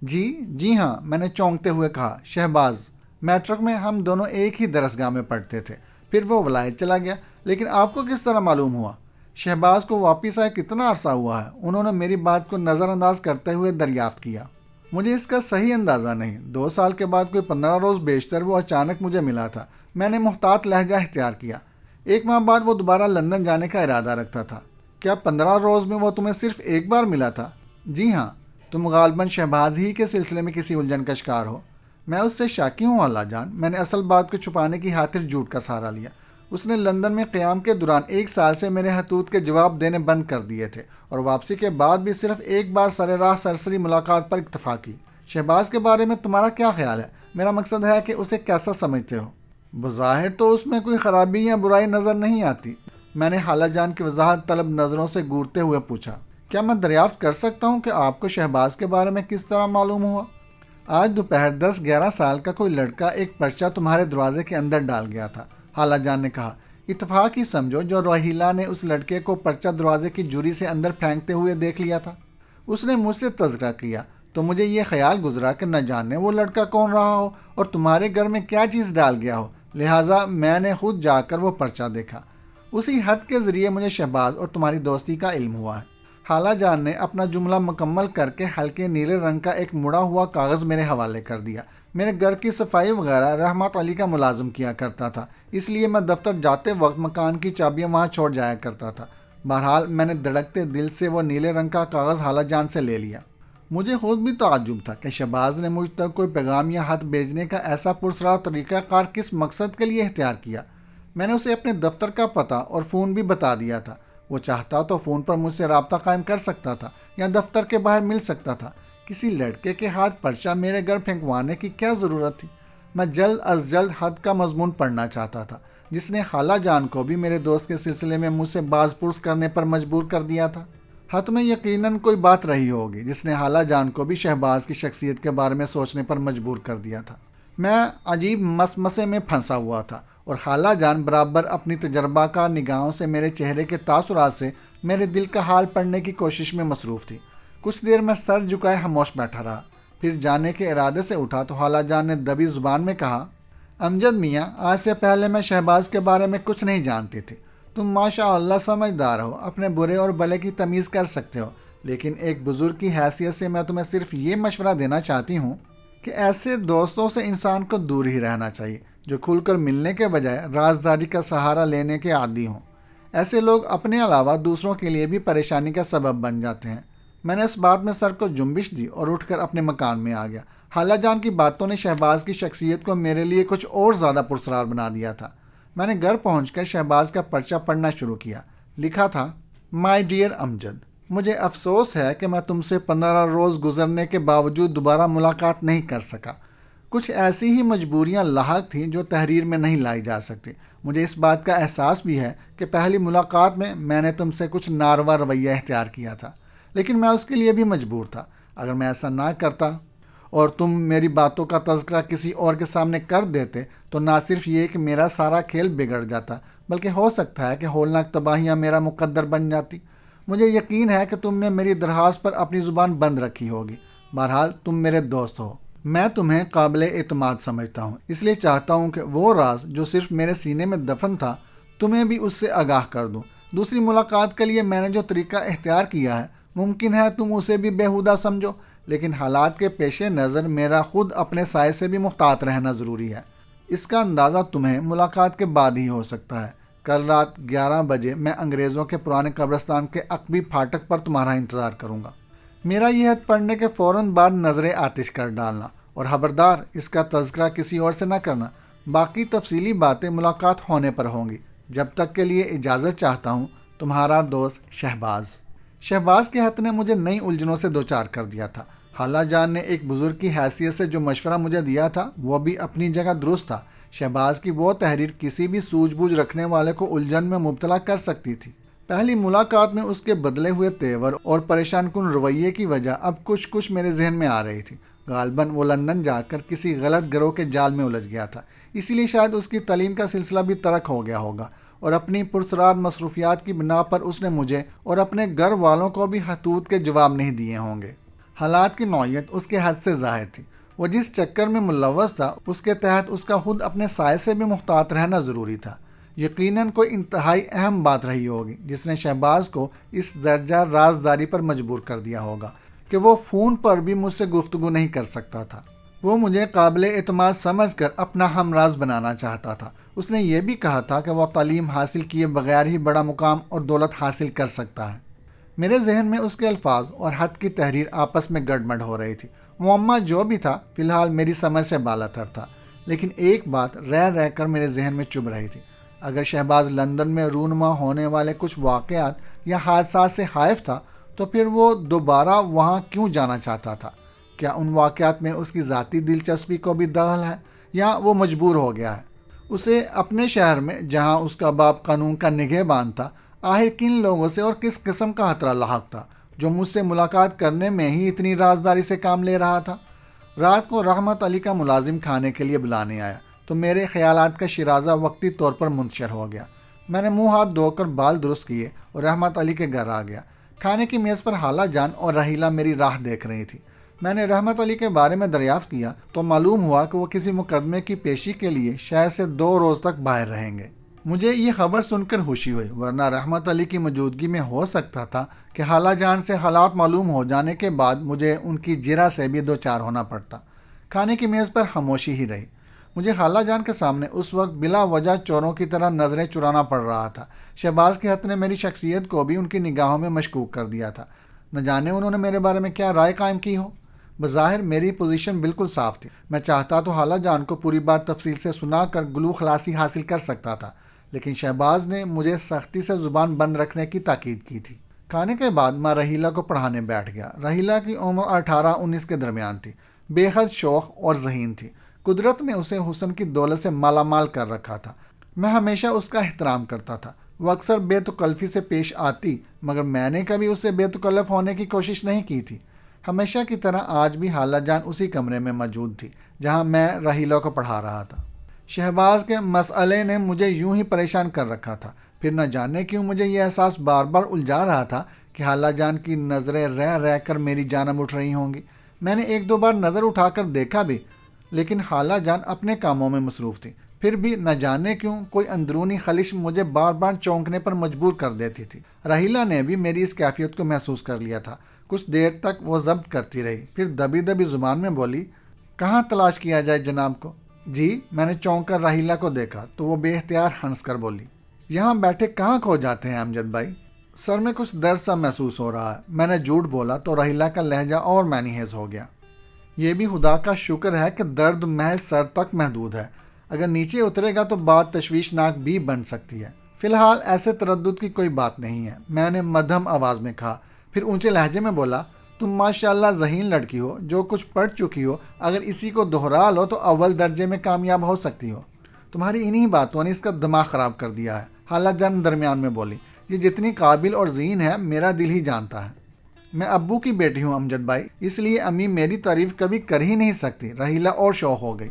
جی ہاں، میں نے چونکتے ہوئے کہا، شہباز۔ میٹرک میں ہم دونوں ایک ہی درسگاہ میں پڑھتے تھے، پھر وہ ولایت چلا گیا، لیکن آپ کو کس طرح معلوم ہوا؟ شہباز کو واپس آئے کتنا عرصہ ہوا ہے؟ انہوں نے میری بات کو نظر انداز کرتے ہوئے دریافت کیا۔ مجھے اس کا صحیح اندازہ نہیں، 2 سال کے بعد کوئی 15 روز بیشتر وہ اچانک مجھے ملا تھا۔ میں نے محتاط لہجہ اختیار کیا۔ 1 ماہ بعد وہ دوبارہ لندن جانے کا ارادہ رکھتا تھا۔ کیا 15 روز میں وہ تمہیں صرف ایک بار ملا تھا؟ جی ہاں، تم غالباً شہباز ہی کے سلسلے میں کسی الجھن کا شکار ہو۔ میں اس سے شاکی ہوں خالہ جان، میں نے اصل بات کو چھپانے کی خاطر جھوٹ کا سہارا لیا۔ اس نے لندن میں قیام کے دوران 1 سال سے میرے خطوط کے جواب دینے بند کر دیے تھے، اور واپسی کے بعد بھی صرف ایک بار سر راہ سرسری ملاقات پر اکتفا کی۔ شہباز کے بارے میں تمہارا کیا خیال ہے؟ میرا مقصد ہے کہ اسے کیسا سمجھتے ہو؟ بظاہر تو اس میں کوئی خرابی یا برائی نظر نہیں آتی، میں نے خالہ جان کی وضاحت طلب نظروں سے گورتے ہوئے پوچھا۔ کیا میں دریافت کر سکتا ہوں کہ آپ کو شہباز کے بارے میں کس طرح معلوم ہوا؟ آج دوپہر 10-11 سال کا کوئی لڑکا ایک پرچہ تمہارے دروازے کے اندر ڈال گیا تھا، خالہ جان نے کہا۔ اتفاق ہی سمجھو جو راحیلہ نے اس لڑکے کو پرچہ دروازے کی جوری سے اندر پھینکتے ہوئے دیکھ لیا تھا۔ اس نے مجھ سے تذکرہ کیا تو مجھے یہ خیال گزرا کہ نہ جانے وہ لڑکا کون رہا ہو اور تمہارے گھر میں کیا چیز ڈال گیا ہو، لہٰذا میں نے خود جا کر وہ پرچہ دیکھا۔ اسی حد کے ذریعے مجھے شہباز اور تمہاری دوستی کا علم ہوا ہے۔ خالہ جان نے اپنا جملہ مکمل کر کے ہلکے نیلے رنگ کا ایک مڑا ہوا کاغذ میرے حوالے کر دیا۔ میرے گھر کی صفائی وغیرہ رحمت علی کا ملازم کیا کرتا تھا، اس لیے میں دفتر جاتے وقت مکان کی چابیاں وہاں چھوڑ جایا کرتا تھا۔ بہرحال میں نے دھڑکتے دل سے وہ نیلے رنگ کا کاغذ خالہ جان سے لے لیا۔ مجھے خود بھی تعجب تھا کہ شہباز نے مجھ تک کوئی پیغام یا خط بھیجنے کا ایسا پرسرار طریقہ کار کس مقصد کے لیے اختیار کیا۔ میں نے اسے اپنے دفتر کا پتہ اور فون بھی بتا دیا تھا۔ وہ چاہتا تو فون پر مجھ سے رابطہ قائم کر سکتا تھا یا دفتر کے باہر مل سکتا تھا۔ کسی لڑکے کے ہاتھ پرچہ میرے گھر پھینکوانے کی کیا ضرورت تھی؟ میں جلد از جلد خط کا مضمون پڑھنا چاہتا تھا، جس نے خالہ جان کو بھی میرے دوست کے سلسلے میں مجھ سے باز پرس کرنے پر مجبور کر دیا تھا۔ خط میں یقیناً کوئی بات رہی ہوگی جس نے خالہ جان کو بھی شہباز کی شخصیت کے بارے میں سوچنے پر مجبور کر دیا تھا۔ میں عجیب مسمسے میں پھنسا ہوا تھا، اور خالہ جان برابر اپنی تجربہ کار نگاہوں سے میرے چہرے کے تاثرات سے میرے دل کا حال پڑھنے کی کوشش میں مصروف تھی۔ کچھ دیر میں سر جھکائے خاموش بیٹھا رہا، پھر جانے کے ارادے سے اٹھا تو خالہ جان نے دبی زبان میں کہا، امجد میاں، آج سے پہلے میں شہباز کے بارے میں کچھ نہیں جانتی تھی۔ تم ماشاء اللہ سمجھدار ہو، اپنے برے اور بھلے کی تمیز کر سکتے ہو، لیکن ایک بزرگ کی حیثیت سے میں تمہیں صرف یہ مشورہ دینا چاہتی ہوں کہ ایسے دوستوں سے انسان کو دور ہی رہنا چاہیے جو کھل کر ملنے کے بجائے رازداری کا سہارا لینے کے عادی ہوں۔ ایسے لوگ اپنے علاوہ دوسروں کے لیے بھی پریشانی کا سبب بن جاتے ہیں۔ میں نے اس بات میں سر کو جنبش دی اور اٹھ کر اپنے مکان میں آ گیا۔ خالہ جان کی باتوں نے شہباز کی شخصیت کو میرے لیے کچھ اور زیادہ پرسرار بنا دیا تھا۔ میں نے گھر پہنچ کر شہباز کا پرچہ پڑھنا شروع کیا۔ لکھا تھا، مائی ڈیئر امجد، مجھے افسوس ہے کہ میں تم سے 15 روز گزرنے کے باوجود دوبارہ ملاقات نہیں کر سکا۔ کچھ ایسی ہی مجبوریاں لاحق تھیں جو تحریر میں نہیں لائی جا سکتی۔ مجھے اس بات کا احساس بھی ہے کہ پہلی ملاقات میں نے تم سے کچھ ناروا رویہ اختیار کیا تھا، لیکن میں اس کے لیے بھی مجبور تھا۔ اگر میں ایسا نہ کرتا اور تم میری باتوں کا تذکرہ کسی اور کے سامنے کر دیتے تو نہ صرف یہ کہ میرا سارا کھیل بگڑ جاتا، بلکہ ہو سکتا ہے کہ ہولناک تباہیاں میرا مقدر بن جاتی۔ مجھے یقین ہے کہ تم نے میری درخواست پر اپنی زبان بند رکھی ہوگی۔ بہرحال تم میرے دوست ہو، میں تمہیں قابل اعتماد سمجھتا ہوں، اس لیے چاہتا ہوں کہ وہ راز جو صرف میرے سینے میں دفن تھا تمہیں بھی اس سے آگاہ کر دوں۔ دوسری ملاقات کے لیے میں نے جو طریقہ اختیار کیا ہے، ممکن ہے تم اسے بھی بیہودہ سمجھو، لیکن حالات کے پیش نظر میرا خود اپنے سائے سے بھی محتاط رہنا ضروری ہے۔ اس کا اندازہ تمہیں ملاقات کے بعد ہی ہو سکتا ہے۔ کل رات 11 بجے میں انگریزوں کے پرانے قبرستان کے عقبی پھاٹک پر تمہارا انتظار کروں گا۔ میرا یہ خط پڑھنے کے فوراً بعد نظر آتش کر ڈالنا، اور خبردار اس کا تذکرہ کسی اور سے نہ کرنا۔ باقی تفصیلی باتیں ملاقات ہونے پر ہوں گی۔ جب تک کے لیے اجازت چاہتا ہوں، تمہارا دوست شہباز۔ شہباز کے خط نے مجھے نئی الجھنوں سے دوچار کر دیا تھا۔ خالہ جان نے ایک بزرگ کی حیثیت سے جو مشورہ مجھے دیا تھا وہ بھی اپنی جگہ درست تھا۔ شہباز کی وہ تحریر کسی بھی سوجھ بوجھ رکھنے والے کو الجھن میں مبتلا کر سکتی تھی۔ پہلی ملاقات میں اس کے بدلے ہوئے تیور اور پریشان کن رویے کی وجہ اب کچھ میرے ذہن میں آ رہی تھی۔ غالباً وہ لندن جا کر کسی غلط گروہ کے جال میں الجھ گیا تھا، اسی لیے شاید اس کی تعلیم کا سلسلہ بھی ترک ہو گیا ہوگا، اور اپنی پرسرار مصروفیات کی بنا پر اس نے مجھے اور اپنے گھر والوں کو بھی خطوط کے جواب نہیں دیے ہوں گے۔ حالات کی نوعیت اس کے حد سے ظاہر تھی۔ وہ جس چکر میں ملوث تھا اس کے تحت اس کا خود اپنے سائے سے بھی محتاط رہنا ضروری تھا۔ یقیناً کوئی انتہائی اہم بات رہی ہوگی جس نے شہباز کو اس درجہ رازداری پر مجبور کر دیا ہوگا کہ وہ فون پر بھی مجھ سے گفتگو نہیں کر سکتا تھا۔ وہ مجھے قابل اعتماد سمجھ کر اپنا ہمراز بنانا چاہتا تھا۔ اس نے یہ بھی کہا تھا کہ وہ تعلیم حاصل کیے بغیر ہی بڑا مقام اور دولت حاصل کر سکتا ہے۔ میرے ذہن میں اس کے الفاظ اور خط کی تحریر آپس میں گڑبڑ ہو رہی تھی۔ معمہ جو بھی تھا فی الحال میری سمجھ سے بالاتر تھا، لیکن ایک بات رہ کر میرے ذہن میں چبھ رہی تھی۔ اگر شہباز لندن میں رونما ہونے والے کچھ واقعات یا حادثات سے خائف تھا تو پھر وہ دوبارہ وہاں کیوں جانا چاہتا تھا؟ کیا ان واقعات میں اس کی ذاتی دلچسپی کو بھی دخل ہے یا وہ مجبور ہو گیا ہے؟ اسے اپنے شہر میں جہاں اس کا باپ قانون کا نگہبان تھا، آخر کن لوگوں سے اور کس قسم کا خطرہ لاحق تھا جو مجھ سے ملاقات کرنے میں ہی اتنی رازداری سے کام لے رہا تھا؟ رات کو رحمت علی کا ملازم کھانے کے لیے بلانے آیا تو میرے خیالات کا شیرازہ وقتی طور پر منتشر ہو گیا۔ میں نے منہ ہاتھ دھو کر بال درست کیے اور رحمت علی کے گھر آ گیا۔ کھانے کی میز پر خالہ جان اور رحیلہ میری راہ دیکھ رہی تھی۔ میں نے رحمت علی کے بارے میں دریافت کیا تو معلوم ہوا کہ وہ کسی مقدمے کی پیشی کے لیے شہر سے 2 روز تک باہر رہیں گے۔ مجھے یہ خبر سن کر خوشی ہوئی، ورنہ رحمت علی کی موجودگی میں ہو سکتا تھا کہ خالہ جان سے حالات معلوم ہو جانے کے بعد مجھے ان کی جرح سے بھی دوچار ہونا پڑتا۔ کھانے کی میز پر خاموشی ہی رہی۔ مجھے خالہ جان کے سامنے اس وقت بلا وجہ چوروں کی طرح نظریں چرانا پڑ رہا تھا۔ شہباز کے خط نے میری شخصیت کو بھی ان کی نگاہوں میں مشکوک کر دیا تھا۔ نہ جانے انہوں نے میرے بارے میں کیا رائے قائم کی ہو۔ بظاہر میری پوزیشن بالکل صاف تھی۔ میں چاہتا تو خالہ جان کو پوری بات تفصیل سے سنا کر گلو خلاصی حاصل کر سکتا تھا، لیکن شہباز نے مجھے سختی سے زبان بند رکھنے کی تاکید کی تھی۔ کھانے کے بعد میں رحیلہ کو پڑھانے بیٹھ گیا۔ رحیلہ کی عمر 18-19 کے درمیان تھی، بے حد شوخ اور ذہین تھی۔ قدرت نے اسے حسن کی دولت سے مالا مال کر رکھا تھا۔ میں ہمیشہ اس کا احترام کرتا تھا۔ وہ اکثر بے تکلفی سے پیش آتی، مگر میں نے کبھی اس سے بے تکلف ہونے کی کوشش نہیں کی تھی۔ ہمیشہ کی طرح آج بھی خالہ جان اسی کمرے میں موجود تھی جہاں میں رحیلہ کو پڑھا رہا تھا۔ شہباز کے مسئلے نے مجھے یوں ہی پریشان کر رکھا تھا۔ پھر نہ جانے کیوں مجھے یہ احساس بار بار الجھا رہا تھا کہ خالہ جان کی نظریں رہ کر میری جانب اٹھ رہی ہوں گی۔ میں نے 1-2 بار نظر اٹھا کر دیکھا بھی، لیکن خالہ جان اپنے کاموں میں مصروف تھی۔ پھر بھی نہ جانے کیوں کوئی اندرونی خلش مجھے بار بار چونکنے پر مجبور کر دیتی تھی۔ رحیلہ نے بھی میری اس کیفیت کو محسوس کر لیا تھا۔ کچھ دیر تک وہ ضبط کرتی رہی، پھر دبی دبی زبان میں بولی، کہاں تلاش کیا جائے جناب کو؟ جی، میں نے چونک کر رحیلہ کو دیکھا تو وہ بے اختیار ہنس کر بولی، یہاں بیٹھے کہاں کھو جاتے ہیں امجد بھائی؟ سر میں کچھ درد سا محسوس ہو رہا ہے۔ میں نے جھوٹ بولا تو رحیلہ کا لہجہ اور مینیہیز ہو گیا۔ یہ بھی خدا کا شکر ہے کہ درد محض سر تک محدود ہے، اگر نیچے اترے گا تو بات تشویشناک بھی بن سکتی ہے۔ فی الحال ایسے تردد کی کوئی بات نہیں ہے، میں نے مدھم آواز میں کہا، پھر اونچے لہجے میں بولا، تم ماشاءاللہ ذہین لڑکی ہو، جو کچھ پڑھ چکی ہو، اگر اسی کو دہرا لو تو اول درجے میں کامیاب ہو سکتی ہو۔ تمہاری انہی باتوں نے اس کا دماغ خراب کر دیا ہے۔ خالہ جان درمیان میں بولی، یہ جتنی قابل اور ذہین ہے میرا دل ہی جانتا ہے۔ میں ابو کی بیٹی ہوں امجد بھائی، اس لیے امی میری تعریف کبھی کر ہی نہیں سکتی۔ رحیلہ اور شوق ہو گئی۔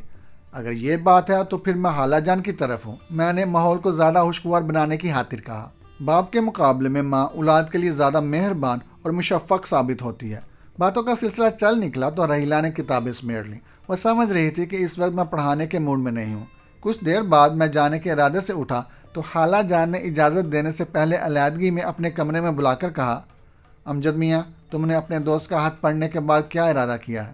اگر یہ بات ہے تو پھر میں خالہ جان کی طرف ہوں، میں نے ماحول کو زیادہ خوشگوار بنانے کی خاطر کہا۔ باپ کے مقابلے میں ماں اولاد کے لیے زیادہ مہربان اور مشفق ثابت ہوتی ہے۔ باتوں کا سلسلہ چل نکلا تو رحیلہ نے کتابیں سمیٹ لیں۔ وہ سمجھ رہی تھی کہ اس وقت میں پڑھانے کے موڈ میں نہیں ہوں۔ کچھ دیر بعد میں جانے کے ارادے سے اٹھا تو خالہ جان نے اجازت دینے سے پہلے علیحدگی میں اپنے کمرے میں بلا کر کہا، امجد میاں، تم نے اپنے دوست کا ہاتھ پڑھنے کے بعد کیا ارادہ کیا ہے؟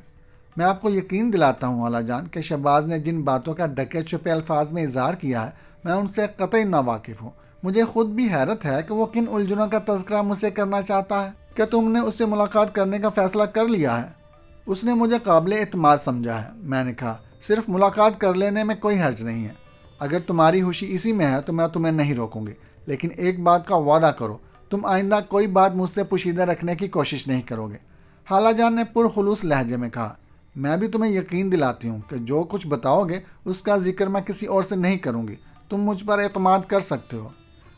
میں آپ کو یقین دلاتا ہوں خالہ جان کہ شہباز نے جن باتوں کا ڈکے چھپے الفاظ میں اظہار کیا ہے میں ان سے قطعی ناواقف ہوں۔ مجھے خود بھی حیرت ہے کہ وہ کن الجھنوں کا تذکرہ مجھ سے کرنا چاہتا ہے۔ کیا تم نے اس سے ملاقات کرنے کا فیصلہ کر لیا ہے؟ اس نے مجھے قابل اعتماد سمجھا ہے۔ میں نے کہا، صرف ملاقات کر لینے میں کوئی حرج نہیں ہے۔ اگر تمہاری خوشی اسی میں ہے تو میں تمہیں نہیں روکوں گی، لیکن ایک بات کا وعدہ کرو، تم آئندہ کوئی بات مجھ سے پوشیدہ رکھنے کی کوشش نہیں کرو گے۔ خالہ جان نے پرخلوص لہجے میں کہا، میں بھی تمہیں یقین دلاتی ہوں کہ جو کچھ بتاؤ گے اس کا ذکر میں کسی اور سے نہیں کروں گی۔ تم مجھ پر اعتماد کر سکتے ہو۔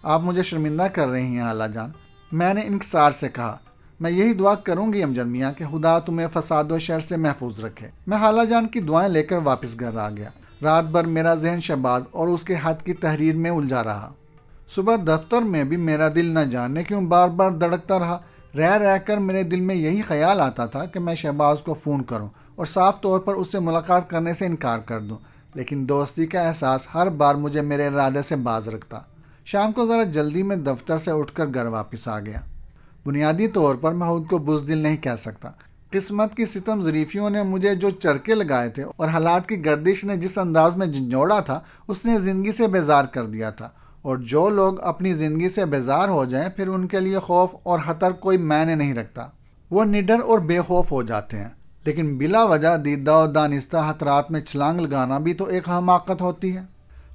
آپ مجھے شرمندہ کر رہی ہیں خالہ جان، میں نے انکسار سے کہا۔ میں یہی دعا کروں گی امجد میاں کہ خدا تمہیں فساد و شر سے محفوظ رکھے۔ میں خالہ جان کی دعائیں لے کر واپس گھر آ گیا۔ رات بھر میرا ذہن شہباز اور اس کے خط کی تحریر میں الجھا رہا۔ صبح دفتر میں بھی میرا دل نہ جانے کیوں بار بار دھڑکتا رہا۔ رہ کر میرے دل میں یہی خیال آتا تھا کہ میں شہباز کو فون کروں اور صاف طور پر اس سے ملاقات کرنے سے انکار کر دوں، لیکن دوستی کا احساس ہر بار مجھے میرے ارادے سے باز رکھتا۔ شام کو ذرا جلدی میں دفتر سے اٹھ کر گھر واپس آ گیا۔ بنیادی طور پر میں خود کو بزدل نہیں کہہ سکتا۔ قسمت کی ستم ظریفیوں نے مجھے جو چرکے لگائے تھے اور حالات کی گردش نے جس انداز میں جھنجھوڑا تھا، اس نے زندگی سے بیزار کر دیا تھا، اور جو لوگ اپنی زندگی سے بیزار ہو جائیں پھر ان کے لیے خوف اور خطر کوئی معنی نہیں رکھتا۔ وہ نڈر اور بے خوف ہو جاتے ہیں، لیکن بلا وجہ دیدہ و دانستہ خطرات میں چھلانگ لگانا بھی تو ایک حماقت ہوتی ہے۔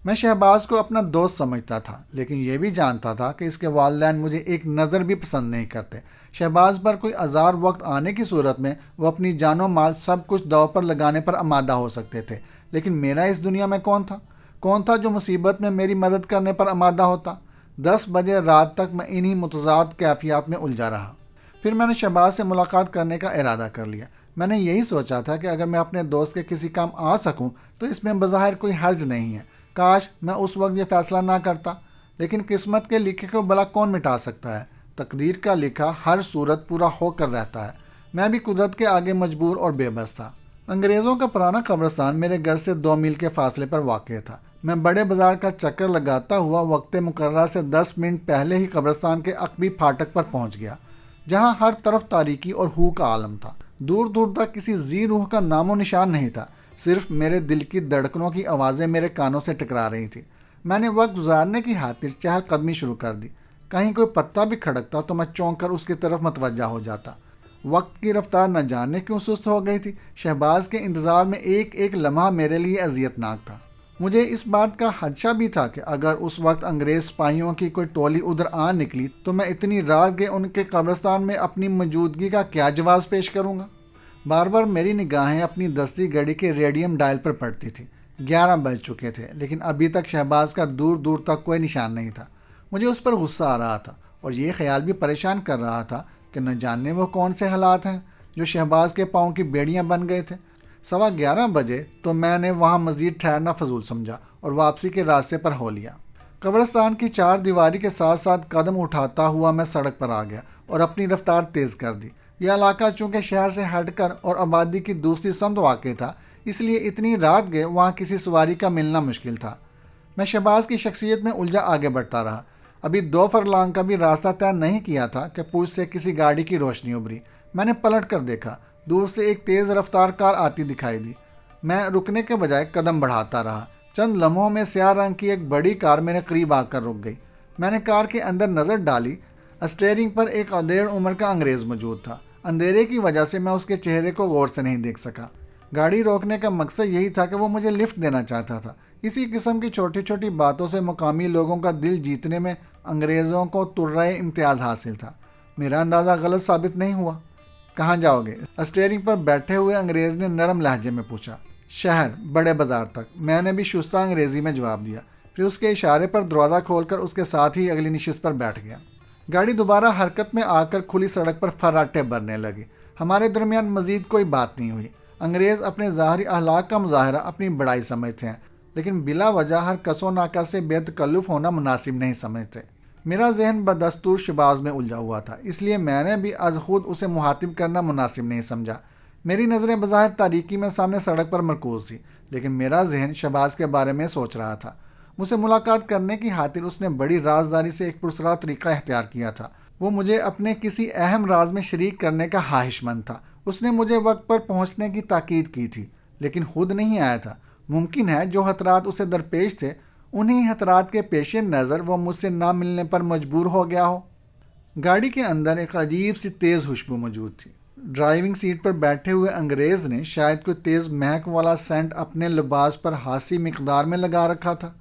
میں شہباز کو اپنا دوست سمجھتا تھا، لیکن یہ بھی جانتا تھا کہ اس کے والدین مجھے ایک نظر بھی پسند نہیں کرتے۔ شہباز پر کوئی آزار وقت آنے کی صورت میں وہ اپنی جان و مال سب کچھ داؤ پر لگانے پر آمادہ ہو سکتے تھے، لیکن میرا اس دنیا میں کون تھا جو مصیبت میں میری مدد کرنے پر آمادہ ہوتا؟ 10 بجے رات تک میں انہی متضاد کیفیات میں الجھا رہا۔ پھر میں نے شہباز سے ملاقات کرنے کا ارادہ کر لیا۔ میں نے یہی سوچا تھا کہ اگر میں اپنے دوست کے کسی کام آ سکوں تو اس میں بظاہر کوئی حرج نہیں ہے۔ کاش میں اس وقت یہ فیصلہ نہ کرتا، لیکن قسمت کے لکھے کو بھلا کون مٹا سکتا ہے؟ تقدیر کا لکھا ہر صورت پورا ہو کر رہتا ہے۔ میں بھی قدرت کے آگے مجبور اور بے بس تھا۔ انگریزوں کا پرانا قبرستان میرے گھر سے 2 میل کے فاصلے پر واقع تھا۔ میں بڑے بازار کا چکر لگاتا ہوا وقت مقررہ سے 10 منٹ پہلے ہی قبرستان کے عقبی پھاٹک پر پہنچ گیا، جہاں ہر طرف تاریکی اور ہو کا عالم تھا۔ دور دور تک کسی ذی روح کا نام و نشان نہیں تھا، صرف میرے دل کی دھڑکنوں کی آوازیں میرے کانوں سے ٹکرا رہی تھیں۔ میں نے وقت گزارنے کی خاطر چہل قدمی شروع کر دی۔ کہیں کوئی پتا بھی کھڑکتا تو میں چونک کر اس کی طرف متوجہ ہو جاتا۔ وقت کی رفتار نہ جانے کیوں سست ہو گئی تھی۔ شہباز کے انتظار میں ایک ایک لمحہ میرے لیے اذیت ناک تھا۔ مجھے اس بات کا خدشہ بھی تھا کہ اگر اس وقت انگریز سپاہیوں کی کوئی ٹولی ادھر آ نکلی تو میں اتنی رات کے ان کے قبرستان میں اپنی موجودگی کا کیا جواز پیش کروں گا۔ بار بار میری نگاہیں اپنی دستی گھڑی کے ریڈیم ڈائل پر پڑتی تھی۔ 11 بج چکے تھے، لیکن ابھی تک شہباز کا دور دور تک کوئی نشان نہیں تھا۔ مجھے اس پر غصہ آ رہا تھا اور یہ خیال بھی پریشان کر رہا تھا کہ نہ جانے وہ کون سے حالات ہیں جو شہباز کے پاؤں کی بیڑیاں بن گئے تھے۔ 11:15 بجے تو میں نے وہاں مزید ٹھہرنا فضول سمجھا اور واپسی کے راستے پر ہو لیا۔ قبرستان کی 4 دیواری کے ساتھ ساتھ قدم اٹھاتا ہوا میں سڑک پر آ گیا اور اپنی رفتار تیز کر دی۔ یہ علاقہ چونکہ شہر سے ہٹ کر اور آبادی کی دوسری سمت واقع تھا، اس لیے اتنی رات کے وہاں کسی سواری کا ملنا مشکل تھا۔ میں شہباز کی شخصیت میں الجھا آگے بڑھتا رہا۔ ابھی 2 فرلانگ کا بھی راستہ طے نہیں کیا تھا کہ پوچھ سے کسی گاڑی کی روشنی ابھری۔ میں نے پلٹ کر دیکھا، دور سے ایک تیز رفتار کار آتی دکھائی دی۔ میں رکنے کے بجائے قدم بڑھاتا رہا۔ چند لمحوں میں سیاہ رنگ کی ایک بڑی کار میرے قریب آ کر رک گئی۔ میں نے کار کے اندر نظر ڈالی۔ اسٹیئرنگ پر ایک ادھیڑ عمر کا انگریز موجود تھا۔ اندھیرے کی وجہ سے میں اس کے چہرے کو غور سے نہیں دیکھ سکا۔ گاڑی روکنے کا مقصد یہی تھا کہ وہ مجھے لفٹ دینا چاہتا تھا۔ اسی قسم کی چھوٹی چھوٹی باتوں سے مقامی لوگوں کا دل جیتنے میں انگریزوں کو ترائے امتیاز حاصل تھا۔ میرا اندازہ غلط ثابت نہیں ہوا۔ کہاں جاؤ گے؟ اسٹیئرنگ پر بیٹھے ہوئے انگریز نے نرم لہجے میں پوچھا۔ شہر، بڑے بازار تک، میں نے بھی شستہ انگریزی میں جواب دیا۔ پھر اس کے اشارے پر دروازہ کھول کر اس کے ساتھ ہی اگلی نشست پر بیٹھ گیا۔ گاڑی دوبارہ حرکت میں آ کر کھلی سڑک پر فراٹے بھرنے لگی۔ ہمارے درمیان مزید کوئی بات نہیں ہوئی۔ انگریز اپنے ظاہری اخلاق کا مظاہرہ اپنی بڑائی سمجھتے ہیں، لیکن بلا وجہ ہر کس و ناقص سے بے تکلف ہونا مناسب نہیں سمجھتے۔ میرا ذہن بدستور شباز میں الجھا ہوا تھا، اس لیے میں نے بھی از خود اسے مخاطب کرنا مناسب نہیں سمجھا۔ میری نظریں بظاہر تاریکی میں سامنے سڑک پر مرکوز تھی، لیکن میرا ذہن شباز کے بارے میں سوچ رہا تھا۔ مجھ سے ملاقات کرنے کی خاطر اس نے بڑی رازداری سے ایک پرسرار طریقہ اختیار کیا تھا۔ وہ مجھے اپنے کسی اہم راز میں شریک کرنے کا خواہش مند تھا۔ اس نے مجھے وقت پر پہنچنے کی تاکید کی تھی، لیکن خود نہیں آیا تھا۔ ممکن ہے جو خطرات اسے درپیش تھے، انہی خطرات کے پیش نظر وہ مجھ سے نہ ملنے پر مجبور ہو گیا ہو۔ گاڑی کے اندر ایک عجیب سی تیز خوشبو موجود تھی۔ ڈرائیونگ سیٹ پر بیٹھے ہوئے انگریز نے شاید کوئی تیز مہک والا سینٹ اپنے لباس پر خاصی مقدار میں لگا رکھا تھا۔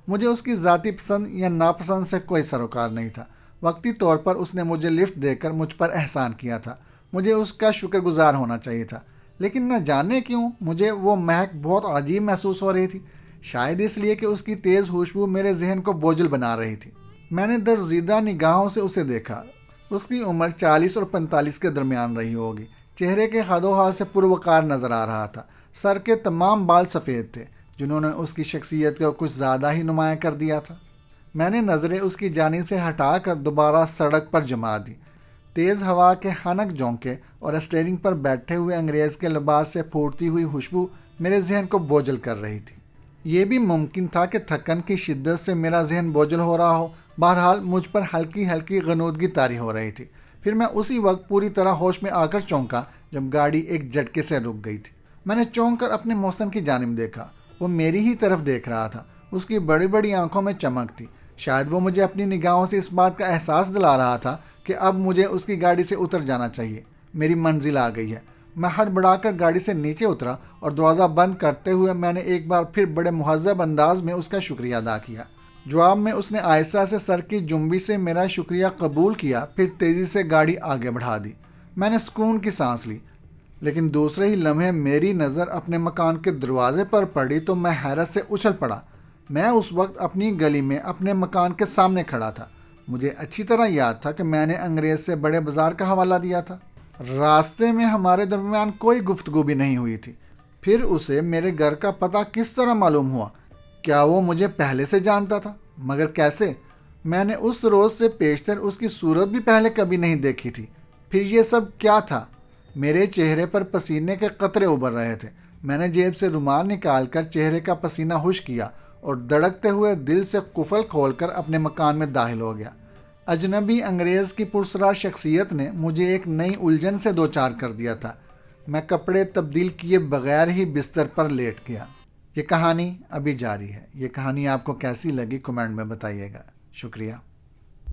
مجھے اس کی ذاتی پسند یا ناپسند سے کوئی سروکار نہیں تھا۔ وقتی طور پر اس نے مجھے لفٹ دے کر مجھ پر احسان کیا تھا۔ مجھے اس کا شکر گزار ہونا چاہیے تھا، لیکن نہ جانے کیوں مجھے وہ مہک بہت عجیب محسوس ہو رہی تھی۔ شاید اس لیے کہ اس کی تیز خوشبو میرے ذہن کو بوجھل بنا رہی تھی۔ میں نے درزیدہ نگاہوں سے اسے دیکھا۔ اس کی عمر 40 اور 45 کے درمیان رہی ہوگی۔ چہرے کے خد و خال سے پروقار نظر آ رہا تھا۔ سر کے تمام بال سفید تھے، جنہوں نے اس کی شخصیت کو کچھ زیادہ ہی نمایاں کر دیا تھا۔ میں نے نظریں اس کی جانب سے ہٹا کر دوبارہ سڑک پر جما دی۔ تیز ہوا کے خنک جھونکے اور اسٹیئرنگ پر بیٹھے ہوئے انگریز کے لباس سے پھوٹتی ہوئی خوشبو میرے ذہن کو بوجھل کر رہی تھی۔ یہ بھی ممکن تھا کہ تھکن کی شدت سے میرا ذہن بوجھل ہو رہا ہو۔ بہرحال مجھ پر ہلکی ہلکی غنودگی طاری ہو رہی تھی۔ پھر میں اسی وقت پوری طرح ہوش میں آ کر چونکا جب گاڑی ایک جھٹکے سے رک گئی تھی۔ میں نے چونک کر اپنے محسن کی جانب دیکھا۔ وہ میری ہی طرف دیکھ رہا تھا۔ اس کی بڑی بڑی آنکھوں میں چمک تھی۔ شاید وہ مجھے اپنی نگاہوں سے اس بات کا احساس دلا رہا تھا کہ اب مجھے اس کی گاڑی سے اتر جانا چاہیے۔ میری منزل آ گئی ہے۔ میں ہڑبڑا کر گاڑی سے نیچے اترا اور دروازہ بند کرتے ہوئے میں نے ایک بار پھر بڑے مہذب انداز میں اس کا شکریہ ادا کیا۔ جواب میں اس نے آہستہ سے سر کی جنبش سے میرا شکریہ قبول کیا، پھر تیزی سے گاڑی آگے بڑھا دی۔ میں نے سکون کی سانس لی، لیکن دوسرے ہی لمحے میری نظر اپنے مکان کے دروازے پر پڑی تو میں حیرت سے اچھل پڑا۔ میں اس وقت اپنی گلی میں اپنے مکان کے سامنے کھڑا تھا۔ مجھے اچھی طرح یاد تھا کہ میں نے انگریز سے بڑے بازار کا حوالہ دیا تھا۔ راستے میں ہمارے درمیان کوئی گفتگو بھی نہیں ہوئی تھی۔ پھر اسے میرے گھر کا پتہ کس طرح معلوم ہوا؟ کیا وہ مجھے پہلے سے جانتا تھا؟ مگر کیسے؟ میں نے اس روز سے پیشتر اس کی صورت بھی پہلے کبھی نہیں دیکھی تھی۔ پھر یہ سب کیا تھا؟ میرے چہرے پر پسینے کے قطرے ابھر رہے تھے۔ میں نے جیب سے رومال نکال کر چہرے کا پسینہ خشک کیا اور دھڑکتے ہوئے دل سے قفل کھول کر اپنے مکان میں داخل ہو گیا۔ اجنبی انگریز کی پرسرار شخصیت نے مجھے ایک نئی الجھن سے دوچار کر دیا تھا۔ میں کپڑے تبدیل کیے بغیر ہی بستر پر لیٹ گیا۔ یہ کہانی ابھی جاری ہے۔ یہ کہانی آپ کو کیسی لگی کمنٹ میں بتائیے گا۔ شکریہ۔